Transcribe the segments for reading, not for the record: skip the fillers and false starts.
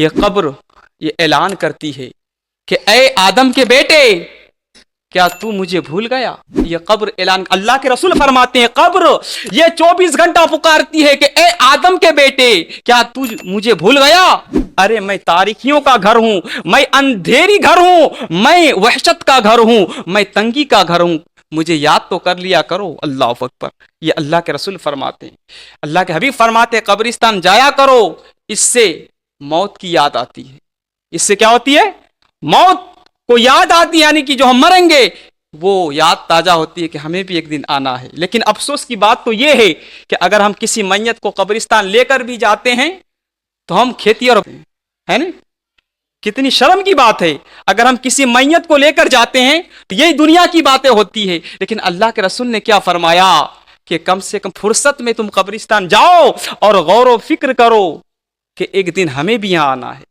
یہ قبر یہ اعلان کرتی ہے کہ اے آدم کے بیٹے کیا تو مجھے بھول گیا؟ یہ قبر اعلان، اللہ کے رسول فرماتے ہیں قبر یہ 24 گھنٹہ پکارتی ہے کہ اے آدم کے بیٹے کیا تو مجھے بھول گیا؟ ارے میں تاریکیوں کا گھر ہوں، میں اندھیری گھر ہوں، میں وحشت کا گھر ہوں، میں تنگی کا گھر ہوں، مجھے یاد تو کر لیا کرو۔ اللہ اکبر، یہ اللہ کے رسول فرماتے ہیں، اللہ کے حبیب فرماتے ہیں قبرستان جایا کرو، اس سے موت کی یاد آتی ہے۔ اس سے کیا ہوتی ہے؟ موت کو یاد آتی ہے، یعنی کہ جو ہم مریں گے وہ یاد تازہ ہوتی ہے کہ ہمیں بھی ایک دن آنا ہے۔ لیکن افسوس کی بات تو یہ ہے کہ اگر ہم کسی میت کو قبرستان لے کر بھی جاتے ہیں تو ہم کھیتی اور ہے نا، کتنی شرم کی بات ہے، اگر ہم کسی میت کو لے کر جاتے ہیں تو یہی دنیا کی باتیں ہوتی ہے۔ لیکن اللہ کے رسول نے کیا فرمایا کہ کم سے کم فرصت میں تم قبرستان جاؤ اور غور و فکر کرو کہ ایک دن ہمیں بھی یہاں آنا ہے۔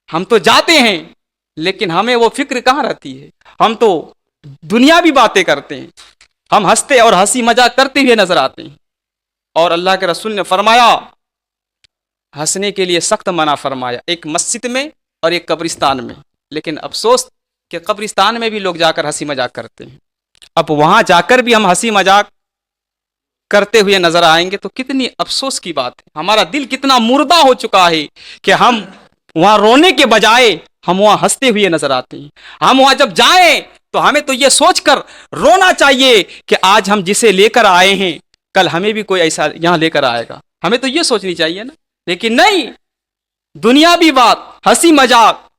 ہم تو جاتے ہیں لیکن ہمیں وہ فکر کہاں رہتی ہے، ہم تو دنیاوی باتیں کرتے ہیں، ہم ہنستے اور ہنسی مذاق کرتے ہوئے نظر آتے ہیں۔ اور اللہ کے رسول نے فرمایا ہنسنے کے لیے سخت منع فرمایا، ایک مسجد میں اور ایک قبرستان میں۔ لیکن افسوس کہ قبرستان میں بھی لوگ جا کر ہنسی مذاق کرتے ہیں۔ اب وہاں جا کر بھی ہم ہنسی مذاق کرتے ہوئے نظر آئیں گے تو کتنی افسوس کی بات ہے، ہمارا دل کتنا مردہ ہو چکا ہے کہ ہم وہاں رونے کے بجائے ہم وہاں ہنستے ہوئے نظر آتے ہیں۔ ہم وہاں جب جائیں تو ہمیں تو یہ سوچ کر رونا چاہیے کہ آج ہم جسے لے کر آئے ہیں کل ہمیں بھی کوئی ایسا یہاں لے کر آئے گا، ہمیں تو یہ سوچنی چاہیے نا۔ لیکن نہیں، دنیاوی بات، ہنسی مذاق،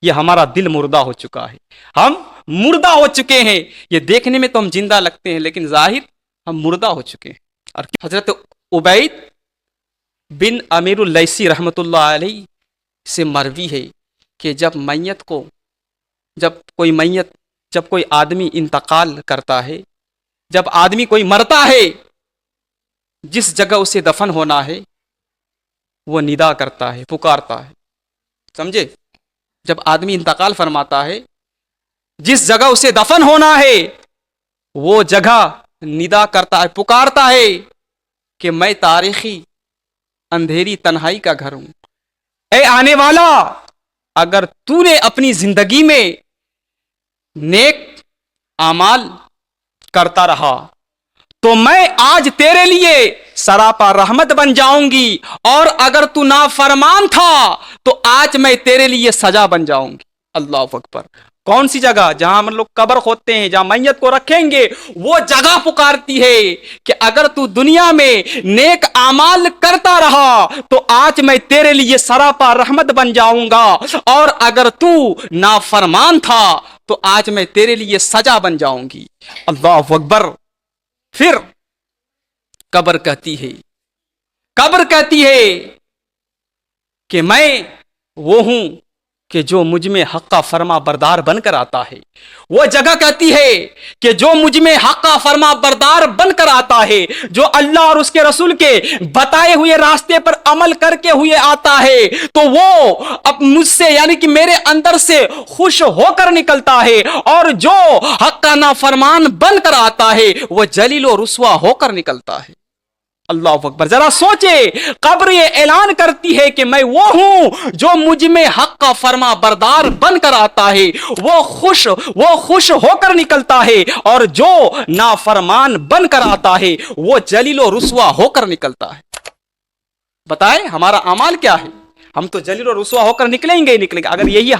یہ ہمارا دل مردہ ہو چکا ہے، ہم مردہ ہو چکے ہیں۔ یہ دیکھنے میں تو ہم زندہ لگتے ہیں لیکن ظاہر ہم مردہ ہو چکے ہیں۔ اور حضرت عبید بن امیر اللیثی رحمۃ اللہ علیہ سے مروی ہے کہ جب کوئی آدمی انتقال کرتا ہے، جب آدمی کوئی مرتا ہے، جس جگہ اسے دفن ہونا ہے وہ ندا کرتا ہے، پکارتا ہے، سمجھے؟ جب آدمی انتقال فرماتا ہے جس جگہ اسے دفن ہونا ہے وہ جگہ ندا کرتا ہے، پکارتا ہے کہ میں تاریخی اندھیری تنہائی کا گھر ہوں، اے آنے والا اگر تو نے اپنی زندگی میں نیک اعمال کرتا رہا تو میں آج تیرے لیے سراپا رحمت بن جاؤں گی، اور اگر تو نافرمان تھا تو آج میں تیرے لیے سزا بن جاؤں گی۔ اللہ اکبر، کون سی جگہ؟ جہاں ہم لوگ قبر کھودتے ہیں، جہاں میت کو رکھیں گے، وہ جگہ پکارتی ہے کہ اگر تو دنیا میں نیک اعمال کرتا رہا تو آج میں تیرے لیے سراپا رحمت بن جاؤں گا، اور اگر تو نافرمان تھا تو آج میں تیرے لیے سزا بن جاؤں گی۔ اللہ اکبر۔ پھر قبر کہتی ہے کہ میں وہ ہوں کہ جو مجھ میں حق کا فرما بردار بن کر آتا ہے۔ وہ جگہ کہتی ہے کہ جو مجھ میں حق کا فرما بردار بن کر آتا ہے، جو اللہ اور اس کے رسول کے بتائے ہوئے راستے پر عمل کر کے ہوئے آتا ہے، تو وہ اب مجھ سے یعنی کہ میرے اندر سے خوش ہو کر نکلتا ہے، اور جو حق کا نافرمان بن کر آتا ہے وہ ذلیل و رسوا ہو کر نکلتا ہے۔ اللہ اکبر، ذرا سوچے، قبر یہ اعلان کرتی ہے کہ میں وہ ہوں جو مجھ میں حق کا فرما بردار بن کر آتا ہے، وہ خوش ہو کر نکلتا ہے، اور جو نافرمان بن کر آتا ہے وہ ذلیل و رسوا ہو کر نکلتا ہے۔ بتائیں ہمارا اعمال کیا ہے؟ ہم تو ذلیل و رسوا ہو کر نکلیں گے اگر یہی ہم